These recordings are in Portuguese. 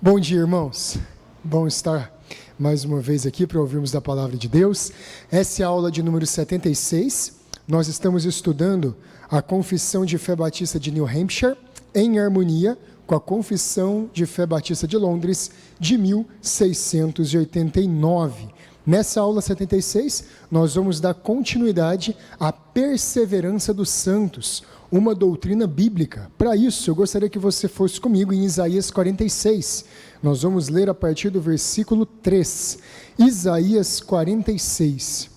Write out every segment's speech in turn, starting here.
Bom dia, irmãos. Bom estar mais uma vez aqui para ouvirmos da palavra de Deus. Essa é a aula de número 76. Nós estamos estudando a Confissão de Fé Batista de New Hampshire em harmonia com a Confissão de Fé Batista de Londres de 1689. Nessa aula 76, nós vamos dar continuidade à perseverança dos santos, uma doutrina bíblica. Para isso, eu gostaria que você fosse comigo em Isaías 46. Nós vamos ler a partir do versículo 3. Isaías 46.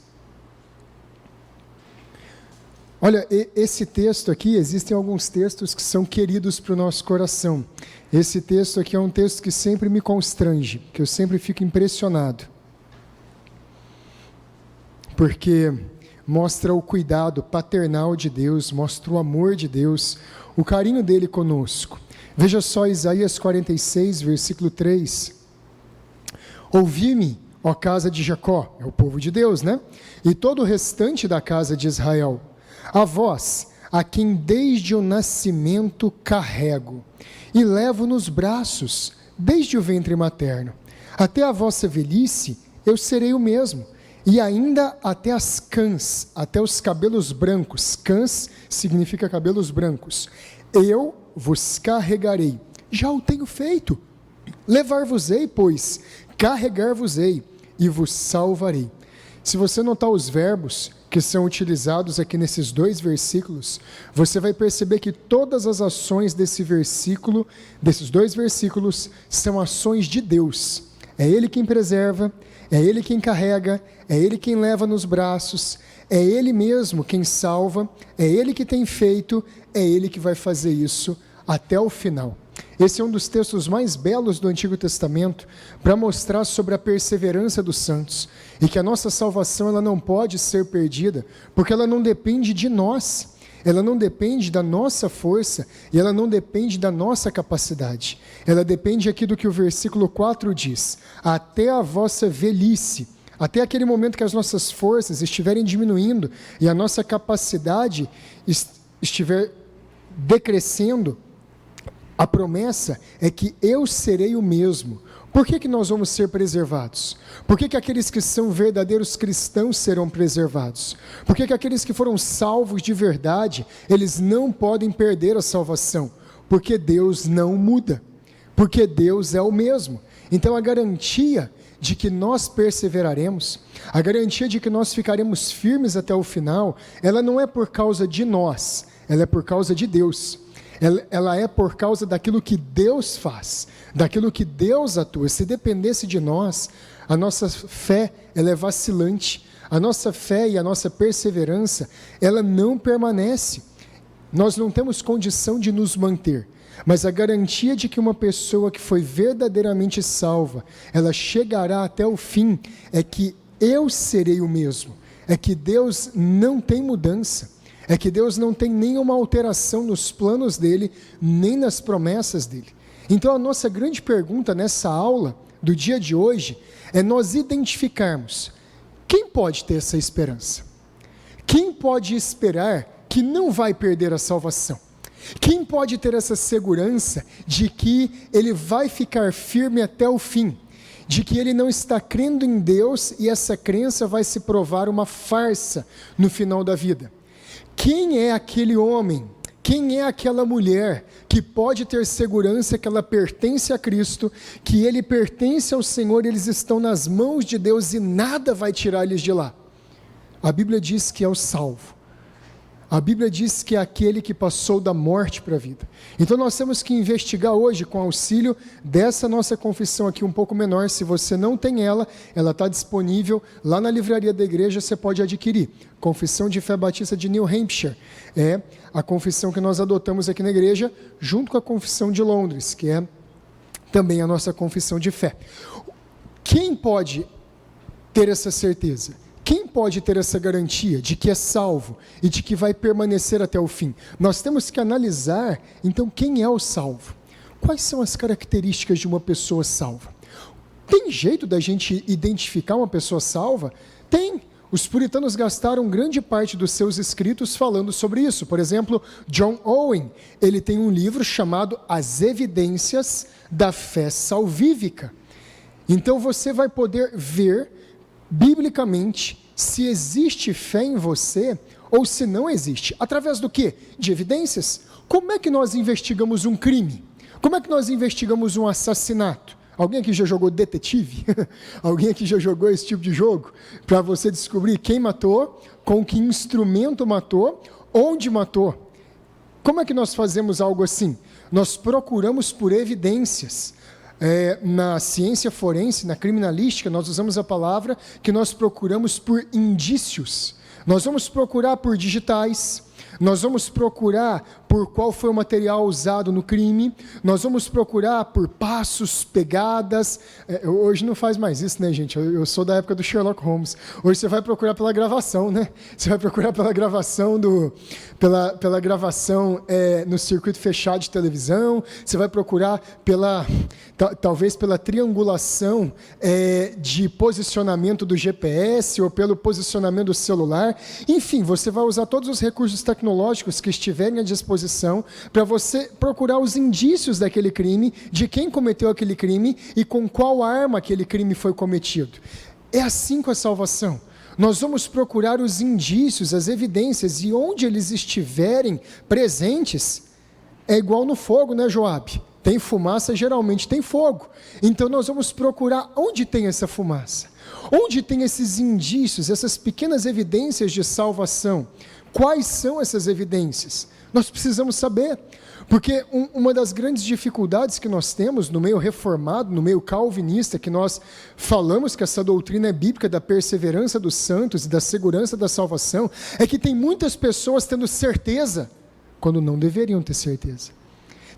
Olha, esse texto aqui, existem alguns textos que são queridos para o nosso coração. Esse texto aqui é um texto que sempre me constrange, que eu sempre fico impressionado. Porque mostra o cuidado paternal de Deus, mostra o amor de Deus, o carinho dele conosco. Veja só Isaías 46, versículo 3. Ouvi-me, ó casa de Jacó, é o povo de Deus, né? E todo o restante da casa de Israel, a vós, a quem desde o nascimento carrego, e levo nos braços, desde o ventre materno. Até a vossa velhice, eu serei o mesmo. E ainda até as cãs, até os cabelos brancos, cãs significa cabelos brancos, eu vos carregarei, já o tenho feito, levar-vos-ei, pois, carregar-vos-ei, e vos salvarei. Se você notar os verbos que são utilizados aqui nesses dois versículos, você vai perceber que todas as ações desses dois versículos, são ações de Deus. É Ele quem preserva, é Ele quem carrega, é Ele quem leva nos braços, é Ele mesmo quem salva, é Ele que tem feito, é Ele que vai fazer isso até o final. Esse é um dos textos mais belos do Antigo Testamento para mostrar sobre a perseverança dos santos e que a nossa salvação ela não pode ser perdida porque ela não depende de nós. Ela não depende da nossa força e ela não depende da nossa capacidade. Ela depende aqui do que o versículo 4 diz. Até a vossa velhice, até aquele momento que as nossas forças estiverem diminuindo e a nossa capacidade estiver decrescendo, a promessa é que eu serei o mesmo. Por que nós vamos ser preservados? Por que aqueles que são verdadeiros cristãos serão preservados? Por que aqueles que foram salvos de verdade, eles não podem perder a salvação? Porque Deus não muda. Porque Deus é o mesmo. Então a garantia de que nós perseveraremos, a garantia de que nós ficaremos firmes até o final, ela não é por causa de nós, ela é por causa de Deus. Ela é por causa daquilo que Deus faz, daquilo que Deus atua. Se dependesse de nós, a nossa fé ela é vacilante, a nossa fé e a nossa perseverança, ela não permanece. Nós não temos condição de nos manter, mas a garantia de que uma pessoa que foi verdadeiramente salva, ela chegará até o fim, é que eu serei o mesmo, é que Deus não tem mudança. É que Deus não tem nenhuma alteração nos planos dele, nem nas promessas dele. Então a nossa grande pergunta nessa aula do dia de hoje é nós identificarmos quem pode ter essa esperança? Quem pode esperar que não vai perder a salvação? Quem pode ter essa segurança de que ele vai ficar firme até o fim? De que ele não está crendo em Deus e essa crença vai se provar uma farsa no final da vida? Quem é aquele homem, quem é aquela mulher que pode ter segurança que ela pertence a Cristo, que ele pertence ao Senhor, eles estão nas mãos de Deus e nada vai tirar eles de lá? A Bíblia diz que é o salvo. A Bíblia diz que é aquele que passou da morte para a vida. Então nós temos que investigar hoje, com auxílio dessa nossa confissão aqui um pouco menor. Se você não tem ela está disponível lá na livraria da igreja, você pode adquirir. Confissão de Fé Batista de New Hampshire. É a confissão que nós adotamos aqui na igreja, junto com a confissão de Londres, que é também a nossa confissão de fé. Quem pode ter essa certeza? Quem pode ter essa garantia de que é salvo e de que vai permanecer até o fim? Nós temos que analisar, então, quem é o salvo? Quais são as características de uma pessoa salva? Tem jeito da gente identificar uma pessoa salva? Tem. Os puritanos gastaram grande parte dos seus escritos falando sobre isso. Por exemplo, John Owen, ele tem um livro chamado As Evidências da Fé Salvífica. Então você vai poder ver, biblicamente, se existe fé em você ou se não existe. Através do quê? De evidências. Como é que nós investigamos um crime? Como é que nós investigamos um assassinato? Alguém aqui já jogou detetive? Alguém aqui já jogou esse tipo de jogo? Para você descobrir quem matou, com que instrumento matou, onde matou. Como é que nós fazemos algo assim? Nós procuramos por evidências. Na ciência forense, na criminalística, nós usamos a palavra que nós procuramos por indícios. Nós vamos procurar por digitais, nós vamos procurar por qual foi o material usado no crime, nós vamos procurar por passos, pegadas. Hoje não faz mais isso, né, gente? Eu sou da época do Sherlock Holmes. Hoje você vai procurar pela gravação, né? Você vai procurar pela gravação pela gravação no circuito fechado de televisão. Você vai procurar talvez pela triangulação de posicionamento do GPS ou pelo posicionamento do celular. Enfim, você vai usar todos os recursos tecnológicos que estiverem à disposição para você procurar os indícios daquele crime, de quem cometeu aquele crime e com qual arma aquele crime foi cometido. É assim com a salvação. Nós vamos procurar os indícios, as evidências, e onde eles estiverem presentes, é igual no fogo, né, Joabe? Tem fumaça, geralmente tem fogo. Então nós vamos procurar onde tem essa fumaça, onde tem esses indícios, essas pequenas evidências de salvação. Quais são essas evidências? Nós precisamos saber, porque uma das grandes dificuldades que nós temos no meio reformado, no meio calvinista, que nós falamos que essa doutrina é bíblica da perseverança dos santos e da segurança da salvação, é que tem muitas pessoas tendo certeza, quando não deveriam ter certeza.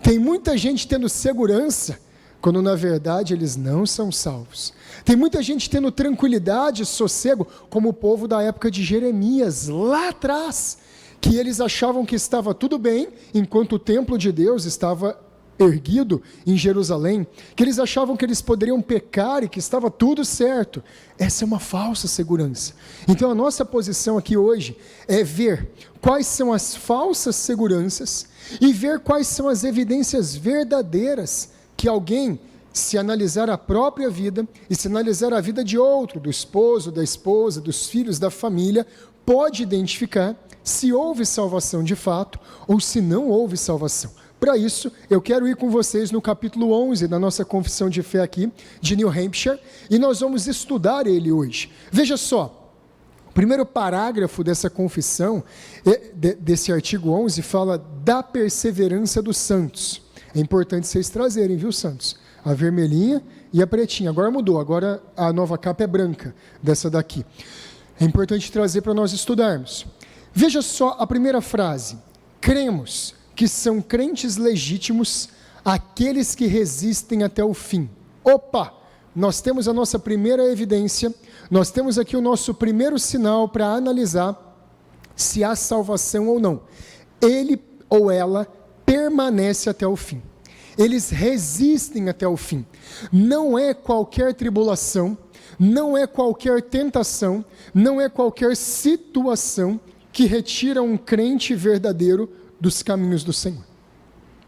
Tem muita gente tendo segurança, quando na verdade eles não são salvos. Tem muita gente tendo tranquilidade, sossego, como o povo da época de Jeremias, lá atrás, que eles achavam que estava tudo bem, enquanto o templo de Deus estava erguido em Jerusalém, que eles achavam que eles poderiam pecar e que estava tudo certo. Essa é uma falsa segurança. Então a nossa posição aqui hoje é ver quais são as falsas seguranças e ver quais são as evidências verdadeiras que alguém, se analisar a própria vida e se analisar a vida de outro, do esposo, da esposa, dos filhos, da família, pode identificar se houve salvação de fato ou se não houve salvação. Para isso, eu quero ir com vocês no capítulo 11 da nossa confissão de fé aqui, de New Hampshire, e nós vamos estudar ele hoje. Veja só, o primeiro parágrafo dessa confissão, desse artigo 11, fala da perseverança dos santos. É importante vocês trazerem, viu, santos? A vermelhinha e a pretinha. Agora mudou, agora a nova capa é branca, dessa daqui. É importante trazer para nós estudarmos. Veja só a primeira frase. Cremos que são crentes legítimos aqueles que resistem até o fim. Opa! Nós temos a nossa primeira evidência, nós temos aqui o nosso primeiro sinal para analisar se há salvação ou não. Ele ou ela permanece até o fim. Eles resistem até o fim. Não é qualquer tribulação, não é qualquer tentação, não é qualquer situação que retira um crente verdadeiro dos caminhos do Senhor.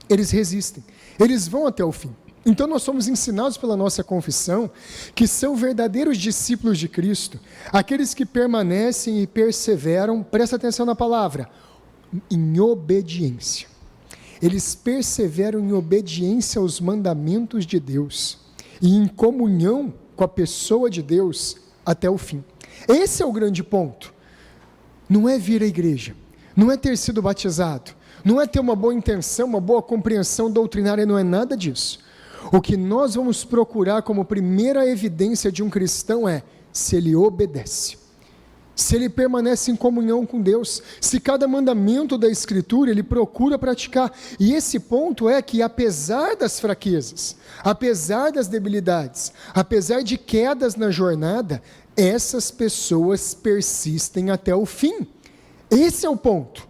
Eles resistem, eles vão até o fim. Então nós somos ensinados pela nossa confissão que são verdadeiros discípulos de Cristo, aqueles que permanecem e perseveram, presta atenção na palavra, em obediência. Eles perseveram em obediência aos mandamentos de Deus e em comunhão com a pessoa de Deus até o fim. Esse é o grande ponto. Não é vir à igreja, não é ter sido batizado, não é ter uma boa intenção, uma boa compreensão doutrinária, não é nada disso. O que nós vamos procurar como primeira evidência de um cristão é se ele obedece, se ele permanece em comunhão com Deus, se cada mandamento da Escritura ele procura praticar. E esse ponto é que apesar das fraquezas, apesar das debilidades, apesar de quedas na jornada, essas pessoas persistem até o fim. Esse é o ponto.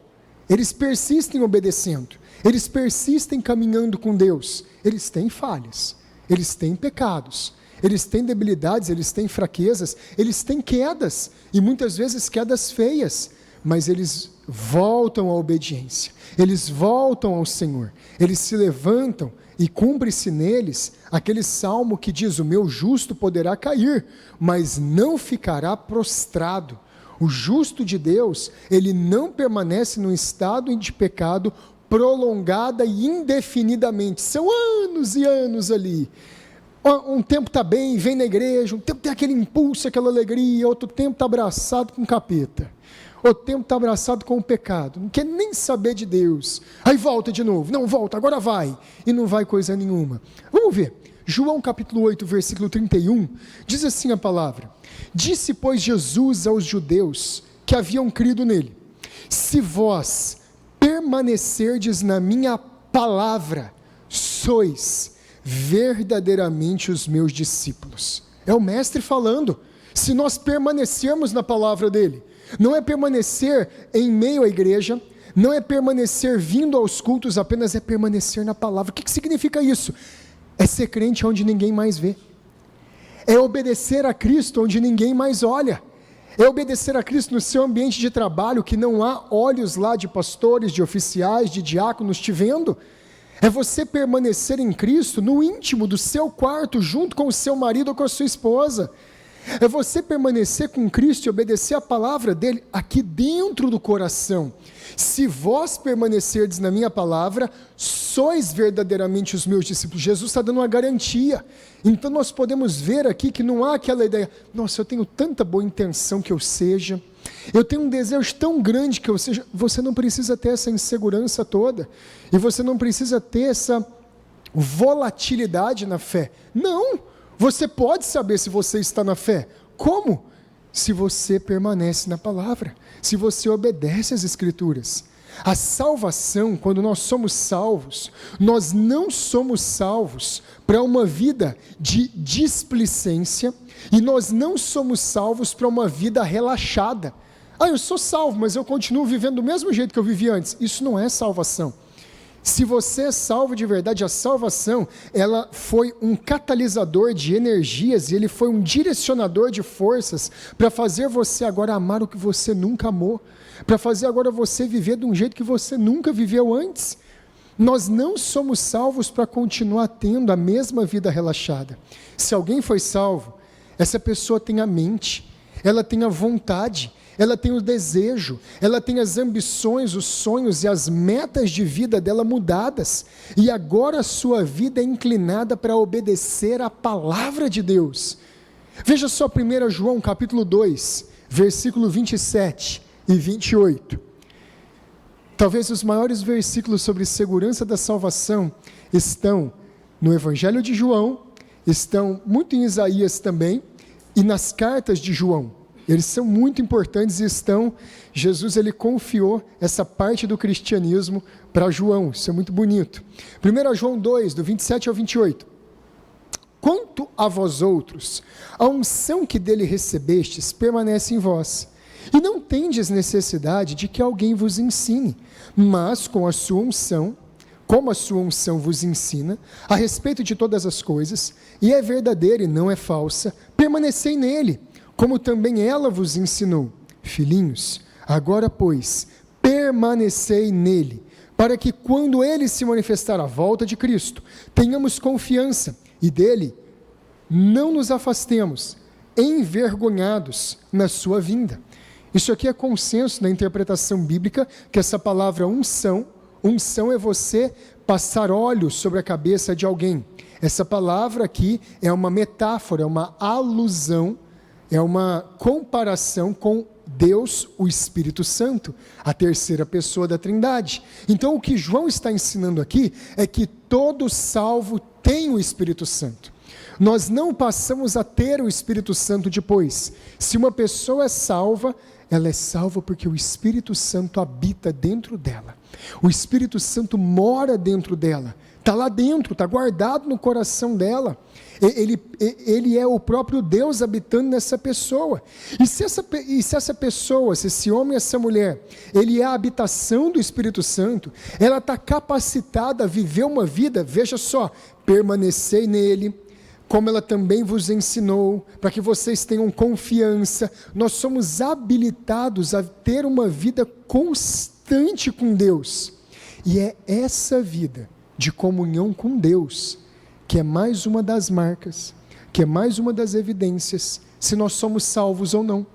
Eles persistem obedecendo, eles persistem caminhando com Deus. Eles têm falhas, eles têm pecados, eles têm debilidades, eles têm fraquezas, eles têm quedas, e muitas vezes quedas feias, mas eles voltam à obediência, eles voltam ao Senhor, eles se levantam e cumpre-se neles aquele salmo que diz: o meu justo poderá cair, mas não ficará prostrado. O justo de Deus, ele não permanece num estado de pecado prolongada e indefinidamente, são anos e anos ali. Um tempo está bem, vem na igreja, um tempo tem aquele impulso, aquela alegria, outro tempo está abraçado com o capeta, outro tempo está abraçado com o pecado, não quer nem saber de Deus, aí volta de novo, não volta, agora vai, e não vai coisa nenhuma. Vamos ver, João capítulo 8, versículo 31, diz assim a palavra: disse, pois, Jesus aos judeus que haviam crido nele: se vós permanecerdes na minha palavra, sois verdadeiramente os meus discípulos. É o mestre falando. Se nós permanecermos na palavra dele, não é permanecer em meio à igreja, não é permanecer vindo aos cultos apenas, é permanecer na palavra. O que significa isso? É ser crente onde ninguém mais vê, é obedecer a Cristo onde ninguém mais olha, é obedecer a Cristo no seu ambiente de trabalho, que não há olhos lá de pastores, de oficiais, de diáconos te vendo. É você permanecer em Cristo no íntimo do seu quarto, junto com o seu marido ou com a sua esposa. É você permanecer com Cristo e obedecer a palavra dele aqui dentro do coração. Se vós permanecerdes na minha palavra, sois verdadeiramente os meus discípulos. Jesus está dando uma garantia. Então nós podemos ver aqui que não há aquela ideia: nossa, eu tenho tanta boa intenção que eu seja, eu tenho um desejo tão grande que eu seja. Você não precisa ter essa insegurança toda, e você não precisa ter essa volatilidade na fé. Não, você pode saber se você está na fé. Como? Se você permanece na palavra, se você obedece às Escrituras. A salvação, quando nós somos salvos, nós não somos salvos para uma vida de displicência, e nós não somos salvos para uma vida relaxada. Eu sou salvo, mas eu continuo vivendo do mesmo jeito que eu vivi antes. Isso não é salvação. Se você é salvo de verdade, a salvação, ela foi um catalisador de energias, e ele foi um direcionador de forças para fazer você agora amar o que você nunca amou, para fazer agora você viver de um jeito que você nunca viveu antes. Nós não somos salvos para continuar tendo a mesma vida relaxada. Se alguém foi salvo, essa pessoa tem a mente, ela tem a vontade, ela tem o desejo, ela tem as ambições, os sonhos e as metas de vida dela mudadas, e agora a sua vida é inclinada para obedecer à palavra de Deus. Veja só 1 João capítulo 2, versículo 27 e 28. Talvez os maiores versículos sobre segurança da salvação estão no Evangelho de João, estão muito em Isaías também, e nas cartas de João. Eles são muito importantes e Jesus ele confiou essa parte do cristianismo para João. Isso é muito bonito. 1 João 2, do 27 ao 28. Quanto a vós outros, a unção que dele recebestes permanece em vós, e não tendes necessidade de que alguém vos ensine, mas com a sua unção, como a sua unção vos ensina, a respeito de todas as coisas, e é verdadeira e não é falsa, permanecei nele, como também ela vos ensinou. Filhinhos, agora, pois, permanecei nele, para que quando ele se manifestar à volta de Cristo, tenhamos confiança, e dele não nos afastemos, envergonhados na sua vinda. Isso aqui é consenso na interpretação bíblica, que essa palavra unção é você passar óleo sobre a cabeça de alguém. Essa palavra aqui é uma metáfora, é uma alusão, é uma comparação com Deus, o Espírito Santo, a terceira pessoa da Trindade. Então o que João está ensinando aqui é que todo salvo tem o Espírito Santo. Nós não passamos a ter o Espírito Santo depois. Se uma pessoa é salva, ela é salva porque o Espírito Santo habita dentro dela. O Espírito Santo mora dentro dela. Está lá dentro, está guardado no coração dela. Ele é o próprio Deus habitando nessa pessoa. E se essa pessoa, se esse homem e essa mulher, ele é a habitação do Espírito Santo, ela está capacitada a viver uma vida, veja só, permanecei nele, como ela também vos ensinou, para que vocês tenham confiança. Nós somos habilitados a ter uma vida constante com Deus. E é essa vida de comunhão com Deus que é mais uma das marcas, que é mais uma das evidências, se nós somos salvos ou não.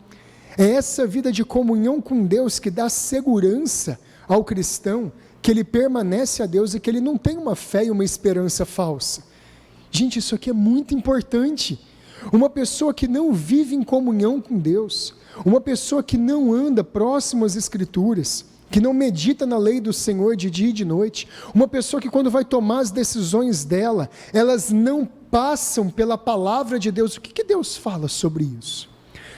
É essa vida de comunhão com Deus que dá segurança ao cristão, que ele permanece a Deus e que ele não tem uma fé e uma esperança falsa. Gente, isso aqui é muito importante. Uma pessoa que não vive em comunhão com Deus, uma pessoa que não anda próximo às Escrituras, que não medita na lei do Senhor de dia e de noite, uma pessoa que quando vai tomar as decisões dela, elas não passam pela palavra de Deus. O que Deus fala sobre isso?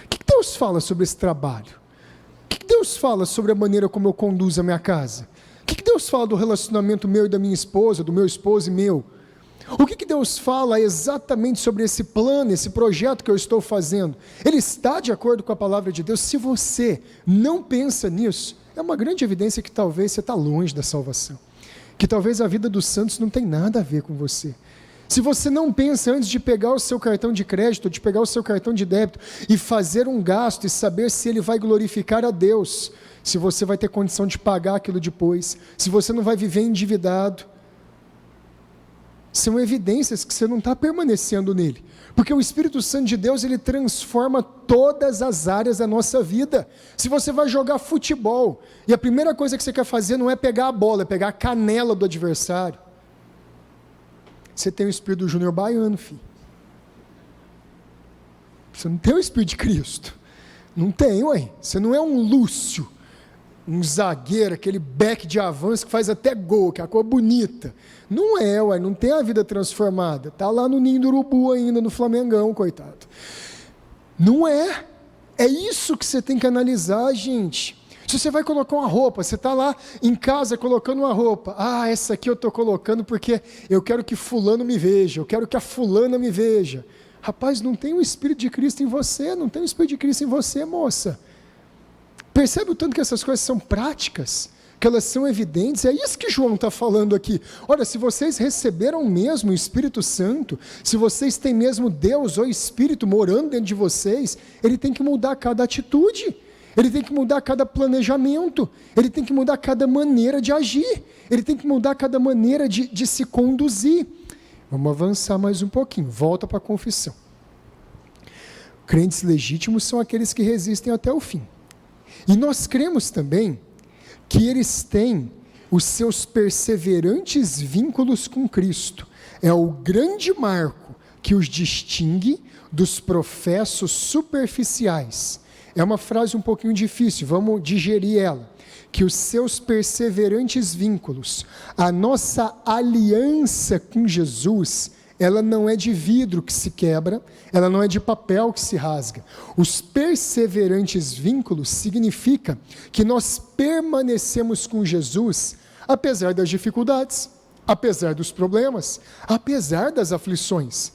O que Deus fala sobre esse trabalho? O que Deus fala sobre a maneira como eu conduzo a minha casa? O que Deus fala do relacionamento meu e da minha esposa, do meu esposo e meu? O que Deus fala exatamente sobre esse plano, esse projeto que eu estou fazendo? Ele está de acordo com a palavra de Deus? Se você não pensa nisso, é uma grande evidência que talvez você está longe da salvação, que talvez a vida dos santos não tem nada a ver com você. Se você não pensa antes de pegar o seu cartão de crédito, de pegar o seu cartão de débito e fazer um gasto e saber se ele vai glorificar a Deus, se você vai ter condição de pagar aquilo depois, se você não vai viver endividado, são evidências que você não está permanecendo nele, porque o Espírito Santo de Deus, ele transforma todas as áreas da nossa vida. Se você vai jogar futebol, e a primeira coisa que você quer fazer não é pegar a bola, é pegar a canela do adversário, você tem o Espírito do Júnior Baiano, filho. Você não tem o Espírito de Cristo, não tem, ué. Você não é um Lúcio, um zagueiro, aquele back de avanço que faz até gol, que é a cor bonita. Não é, ué, não tem a vida transformada. Está lá no ninho do urubu ainda, no Flamengão, coitado. Não é. É isso que você tem que analisar, gente. Se você vai colocar uma roupa, você está lá em casa colocando uma roupa. Ah, essa aqui eu estou colocando porque eu quero que fulano me veja, eu quero que a fulana me veja. Rapaz, não tem o Espírito de Cristo em você, não tem o Espírito de Cristo em você, moça. Percebe o tanto que essas coisas são práticas, que elas são evidentes? É isso que João está falando aqui. Olha, se vocês receberam mesmo o Espírito Santo, se vocês têm mesmo Deus ou Espírito morando dentro de vocês, ele tem que mudar cada atitude, ele tem que mudar cada planejamento, ele tem que mudar cada maneira de agir, ele tem que mudar cada maneira de se conduzir. Vamos avançar mais um pouquinho, volta para a confissão. Crentes legítimos são aqueles que resistem até o fim. E nós cremos também que eles têm os seus perseverantes vínculos com Cristo. É o grande marco que os distingue dos professos superficiais. É uma frase um pouquinho difícil, vamos digerir ela. Que os seus perseverantes vínculos, a nossa aliança com Jesus, ela não é de vidro que se quebra, ela não é de papel que se rasga. Os perseverantes vínculos significa que nós permanecemos com Jesus, apesar das dificuldades, apesar dos problemas, apesar das aflições.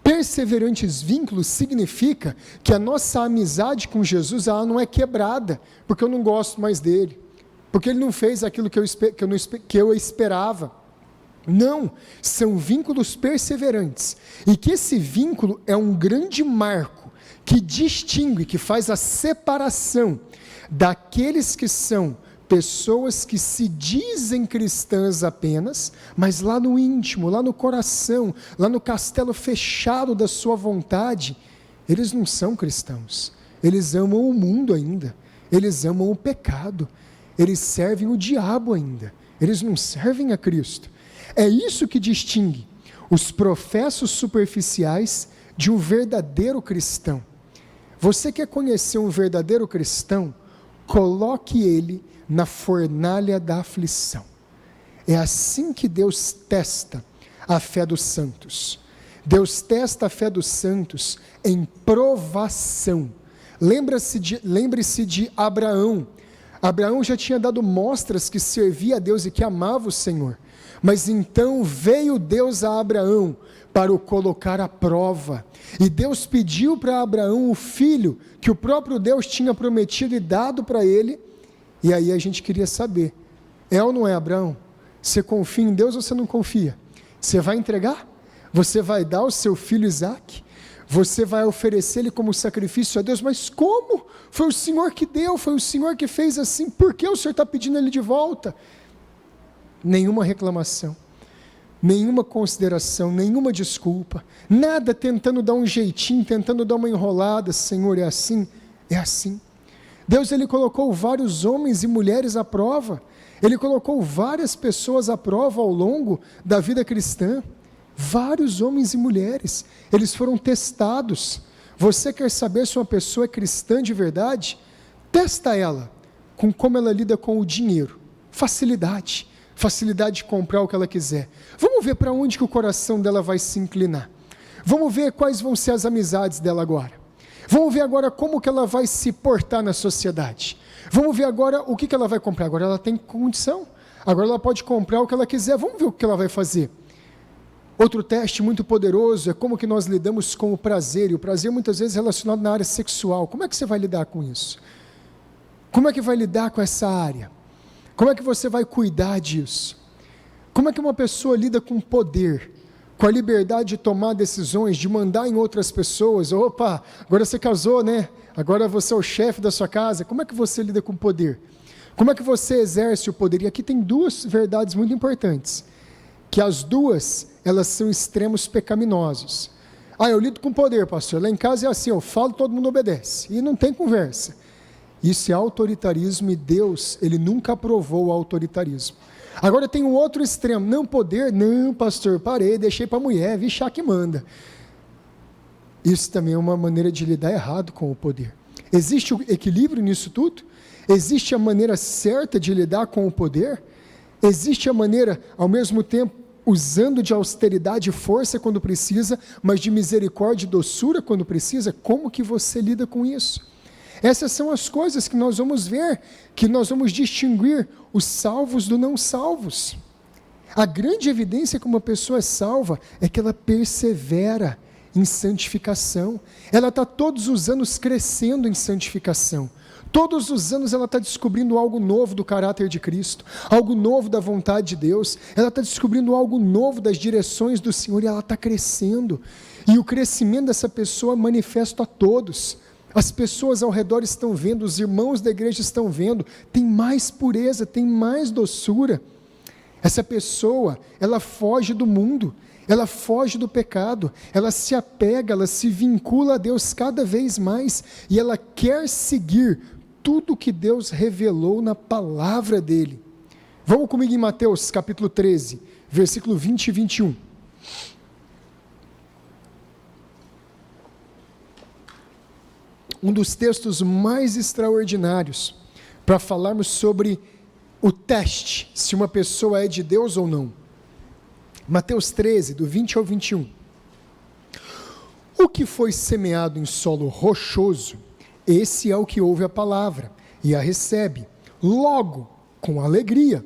Perseverantes vínculos significa que a nossa amizade com Jesus, ela não é quebrada, porque eu não gosto mais dele, porque ele não fez aquilo que eu esperava. Não, são vínculos perseverantes, e que esse vínculo é um grande marco, que distingue, que faz a separação daqueles que são pessoas que se dizem cristãs apenas, mas lá no íntimo, lá no coração, lá no castelo fechado da sua vontade, eles não são cristãos, eles amam o mundo ainda, eles amam o pecado, eles servem o diabo ainda, eles não servem a Cristo. É isso que distingue os professos superficiais de um verdadeiro cristão. Você quer conhecer um verdadeiro cristão? Coloque ele na fornalha da aflição. É assim que Deus testa a fé dos santos. Deus testa a fé dos santos em provação. Lembre-se de Abraão. Abraão já tinha dado mostras que servia a Deus e que amava o Senhor. Mas então veio Deus a Abraão para o colocar à prova. E Deus pediu para Abraão o filho que o próprio Deus tinha prometido e dado para ele. E aí a gente queria saber, é ou não é, Abraão? Você confia em Deus ou você não confia? Você vai entregar? Você vai dar o seu filho Isaque? Você vai oferecer ele como sacrifício a Deus? Mas como? Foi o Senhor que deu, foi o Senhor que fez assim, por que o Senhor está pedindo ele de volta? Nenhuma reclamação, nenhuma consideração, nenhuma desculpa, nada tentando dar um jeitinho, tentando dar uma enrolada. Senhor, é assim? É assim. Deus, ele colocou vários homens e mulheres à prova, ele colocou várias pessoas à prova ao longo da vida cristã, vários homens e mulheres, eles foram testados. Você quer saber se uma pessoa é cristã de verdade? Testa ela com como ela lida com o dinheiro, facilidade de comprar o que ela quiser. Vamos ver para onde que o coração dela vai se inclinar, vamos ver quais vão ser as amizades dela agora, vamos ver agora como que ela vai se portar na sociedade, vamos ver agora o que ela vai comprar. Agora ela tem condição, agora ela pode comprar o que ela quiser, vamos ver o que ela vai fazer. Outro teste muito poderoso é como que nós lidamos com o prazer, e o prazer muitas vezes relacionado na área sexual. Como é que você vai lidar com isso? Como é que vai lidar com essa área? Como é que você vai cuidar disso? Como é que uma pessoa lida com o poder, com a liberdade de tomar decisões, de mandar em outras pessoas? Opa, agora você casou, né? Agora você é o chefe da sua casa. Como é que você lida com o poder? Como é que você exerce o poder? E aqui tem duas verdades muito importantes, que as duas, elas são extremos pecaminosos. Eu lido com poder, pastor, lá em casa é assim, eu falo, todo mundo obedece, e não tem conversa. Isso é autoritarismo, e Deus, ele nunca aprovou o autoritarismo. Agora tem um outro extremo, não poder, não pastor, parei, deixei para a mulher, vixe, que manda. Isso também é uma maneira de lidar errado com o poder. Existe o equilíbrio nisso tudo? Existe a maneira certa de lidar com o poder? Existe a maneira, ao mesmo tempo, usando de austeridade e força quando precisa, mas de misericórdia e doçura quando precisa? Como que você lida com isso? Essas são as coisas que nós vamos ver, que nós vamos distinguir os salvos dos não salvos. A grande evidência que uma pessoa é salva é que ela persevera em santificação. Ela está todos os anos crescendo em santificação. Todos os anos ela está descobrindo algo novo do caráter de Cristo, algo novo da vontade de Deus, ela está descobrindo algo novo das direções do Senhor, e ela está crescendo. E o crescimento dessa pessoa é manifesto a todos. As pessoas ao redor estão vendo, os irmãos da igreja estão vendo, tem mais pureza, tem mais doçura. Essa pessoa, ela foge do mundo, ela foge do pecado, ela se apega, ela se vincula a Deus cada vez mais, e ela quer seguir tudo que Deus revelou na palavra dele. Vamos comigo em Mateus capítulo 13, versículo 20 e 21. Um dos textos mais extraordinários para falarmos sobre o teste, se uma pessoa é de Deus ou não. Mateus 13, do 20 ao 21. O que foi semeado em solo rochoso, esse é o que ouve a palavra e a recebe, logo, com alegria,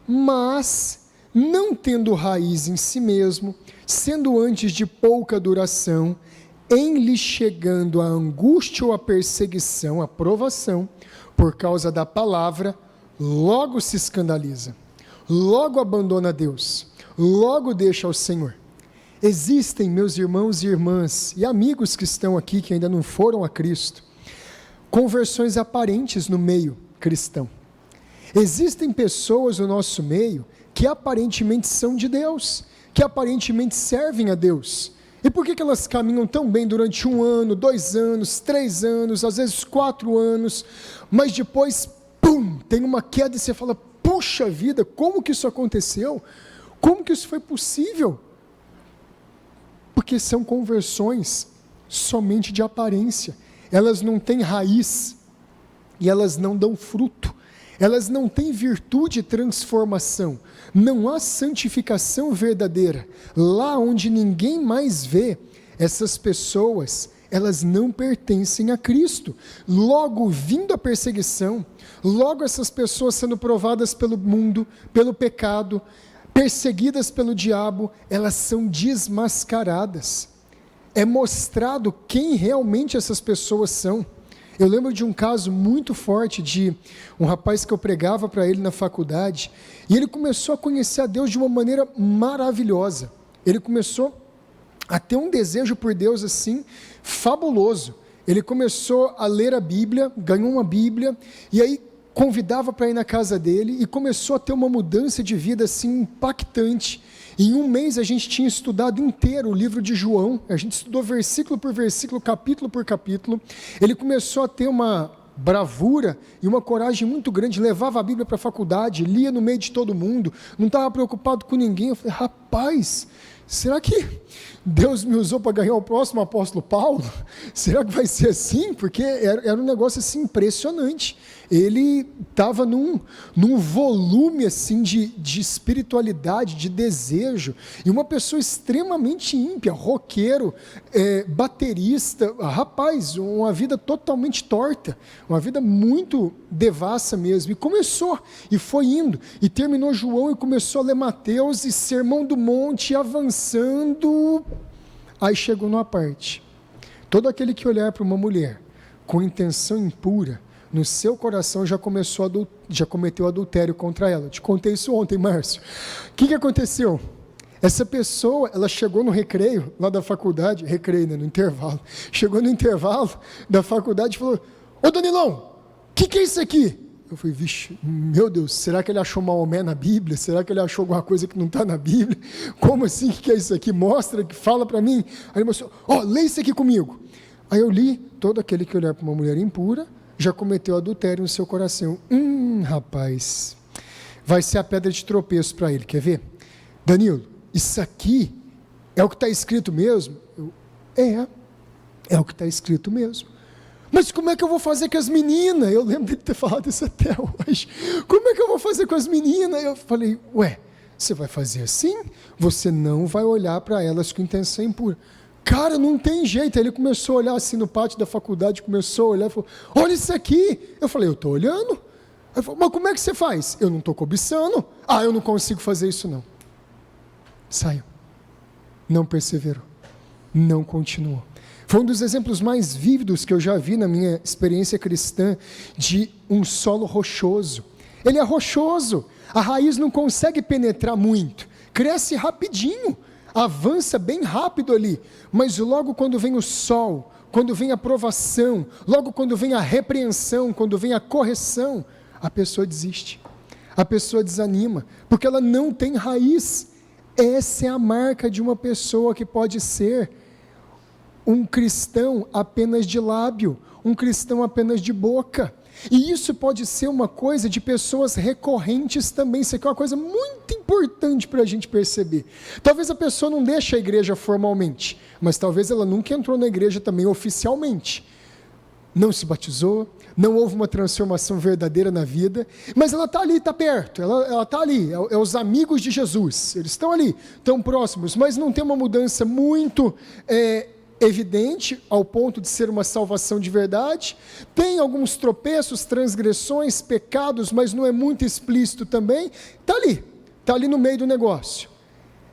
mas, não tendo raiz em si mesmo, sendo antes de pouca duração, em lhe chegando a angústia ou a perseguição, a provação, por causa da palavra, logo se escandaliza, logo abandona Deus, logo deixa o Senhor. Existem, meus irmãos e irmãs, e amigos que estão aqui, que ainda não foram a Cristo, conversões aparentes no meio cristão. Existem pessoas no nosso meio que aparentemente são de Deus, que aparentemente servem a Deus. E por que elas caminham tão bem durante 1 ano, 2 anos, 3 anos, às vezes 4 anos, mas depois, pum, tem uma queda e você fala, puxa vida, como que isso aconteceu? Como que isso foi possível? Porque são conversões somente de aparência, elas não têm raiz, e elas não dão fruto, elas não têm virtude e transformação, não há santificação verdadeira. Lá onde ninguém mais vê, essas pessoas, elas não pertencem a Cristo. Logo, vindo a perseguição, logo essas pessoas sendo provadas pelo mundo, pelo pecado, perseguidas pelo diabo, elas são desmascaradas. É mostrado quem realmente essas pessoas são. Eu lembro de um caso muito forte de um rapaz que eu pregava para ele na faculdade, e ele começou a conhecer a Deus de uma maneira maravilhosa. Ele começou a ter um desejo por Deus assim, fabuloso. Ele começou a ler a Bíblia, ganhou uma Bíblia, e aí convidava para ir na casa dele, e começou a ter uma mudança de vida assim, impactante. Em um mês a gente tinha estudado inteiro o livro de João, a gente estudou versículo por versículo, capítulo por capítulo. Ele começou a ter uma bravura e uma coragem muito grande, levava a Bíblia para a faculdade, lia no meio de todo mundo, não estava preocupado com ninguém. Eu falei, rapaz, será que Deus me usou para ganhar o próximo apóstolo Paulo? Será que vai ser assim? Porque era um negócio assim impressionante. Ele estava num volume assim de espiritualidade, de desejo, e uma pessoa extremamente ímpia, roqueiro, baterista, rapaz, uma vida totalmente torta, uma vida muito devassa mesmo, e começou, e foi indo, e terminou João e começou a ler Mateus e Sermão do Monte, avançando, aí chegou numa parte, todo aquele que olhar para uma mulher com intenção impura, no seu coração já cometeu adultério contra ela. Eu te contei isso ontem, Márcio. O que aconteceu? Essa pessoa, ela chegou no recreio, lá da faculdade, recreio, né, no intervalo, chegou no intervalo da faculdade e falou, ô Danilão, o que é isso aqui? Eu falei, vixe, meu Deus, será que ele achou Maomé na Bíblia? Será que ele achou alguma coisa que não está na Bíblia? Como assim, o que é isso aqui? Mostra, fala para mim. Aí ele mostrou, lê isso aqui comigo. Aí eu li, todo aquele que olhar para uma mulher impura, já cometeu adultério no seu coração. Rapaz, vai ser a pedra de tropeço para ele, quer ver? Danilo, isso aqui é o que está escrito mesmo? É o que está escrito mesmo. Mas como é que eu vou fazer com as meninas? Eu lembro de ter falado isso até hoje. Como é que eu vou fazer com as meninas? Eu falei, você vai fazer assim? Você não vai olhar para elas com intenção impura. Cara, não tem jeito. Aí ele começou a olhar assim no pátio da faculdade, começou a olhar e falou, olha isso aqui. Eu falei, eu estou olhando. Ele falou, mas como é que você faz? Eu não estou cobiçando. Eu não consigo fazer isso não. Saiu. Não perseverou. Não continuou. Foi um dos exemplos mais vívidos que eu já vi na minha experiência cristã de um solo rochoso. Ele é rochoso. A raiz não consegue penetrar muito. Cresce rapidinho. Avança bem rápido ali, mas logo quando vem o sol, quando vem a provação, logo quando vem a repreensão, quando vem a correção, a pessoa desiste, a pessoa desanima, porque ela não tem raiz. Essa é a marca de uma pessoa que pode ser um cristão apenas de lábio, um cristão apenas de boca. E isso pode ser uma coisa de pessoas recorrentes também. Isso aqui é uma coisa muito importante para a gente perceber. Talvez a pessoa não deixe a igreja formalmente, mas talvez ela nunca entrou na igreja também oficialmente. Não se batizou, não houve uma transformação verdadeira na vida, mas ela está ali, está perto, ela está ali, é os amigos de Jesus, eles estão ali, estão próximos, mas não tem uma mudança muito evidente ao ponto de ser uma salvação de verdade, tem alguns tropeços, transgressões, pecados, mas não é muito explícito também, está ali no meio do negócio.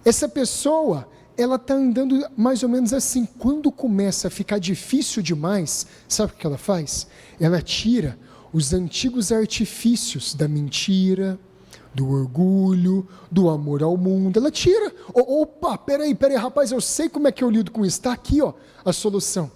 Essa pessoa, ela está andando mais ou menos assim. Quando começa a ficar difícil demais, sabe o que ela faz? Ela tira os antigos artifícios da mentira, do orgulho, do amor ao mundo, ela tira. Opa, peraí, rapaz, eu sei como é que eu lido com isso, está aqui a solução.